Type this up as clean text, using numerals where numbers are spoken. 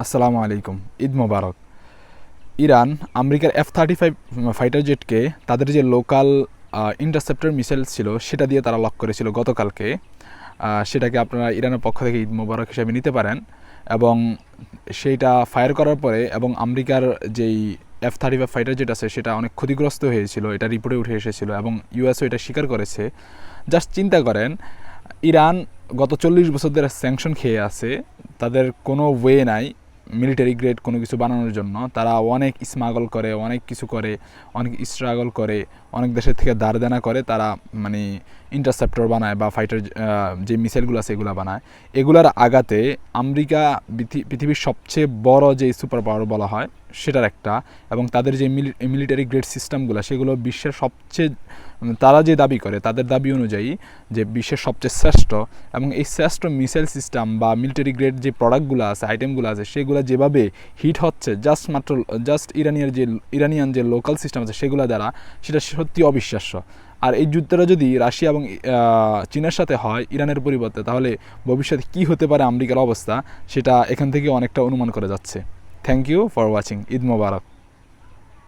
আসসালামু আলাইকুম, ঈদ মোবারক। ইরান আমেরিকার F-35 ফাইটার জেটকে তাদের যে লোকাল ইন্টারসেপ্টর মিসাইল ছিল সেটা দিয়ে তারা লক করেছিল গতকালকে। সেটাকে আপনারা ইরানের পক্ষ থেকে ঈদ মোবারক হিসেবে নিতে পারেন। এবং সেইটা ফায়ার করার পরে এবং আমেরিকার যেই F-35 ফাইটার জেট আছে সেটা অনেক ক্ষতিগ্রস্ত হয়েছিল, এটা রিপোর্টে উঠে এসেছিল এবং ইউএসও এটা স্বীকার করেছে। জাস্ট চিন্তা করেন, ইরান গত 40 বছর ধরে স্যাংশন খেয়ে আছে, তাদের কোনো ওয়ে নাই মিলিটারি গ্রেড কোনো কিছু বানানোর জন্য। তারা অনেক স্মাগল করে, অনেক কিছু করে, অনেক স্ট্রাগল করে, অনেক দেশের থেকে ধার দেনা করে তারা মানে ইন্টারসেপ্টর বানায় বা ফাইটার যে মিসাইলগুলো আছে এগুলো বানায়। এগুলার আগাতে আমেরিকা পৃথিবীর সবচেয়ে বড় যে সুপার পাওয়ার বলা হয় সেটার একটা, এবং তাদের যে মিলিটারি গ্রেড সিস্টেমগুলো সেগুলো বিশ্বের সবচেয়ে, তারা যে দাবি করে তাদের দাবি অনুযায়ী যে বিশ্বের সবচেয়ে শ্রেষ্ঠ। এবং এই শ্রেষ্ঠ মিসাইল সিস্টেম বা মিলিটারি গ্রেড যে প্রোডাক্টগুলো আছে, আইটেমগুলো আছে, সেগুলো যেভাবে হিট হচ্ছে জাস্ট ইরানিয়ান যে লোকাল সিস্টেম আছে সেগুলো দ্বারা, সেটা সত্যি অবিশ্বাস্য। আর এই যুদ্ধটা যদি রাশিয়া এবং চীনের সাথে হয় ইরানের পরিবর্তে, তাহলে ভবিষ্যতে কী হতে পারে আমেরিকার অবস্থা, সেটা এখান থেকে অনেকটা অনুমান করা যাচ্ছে। Thank you for watching. Eid Mobarak.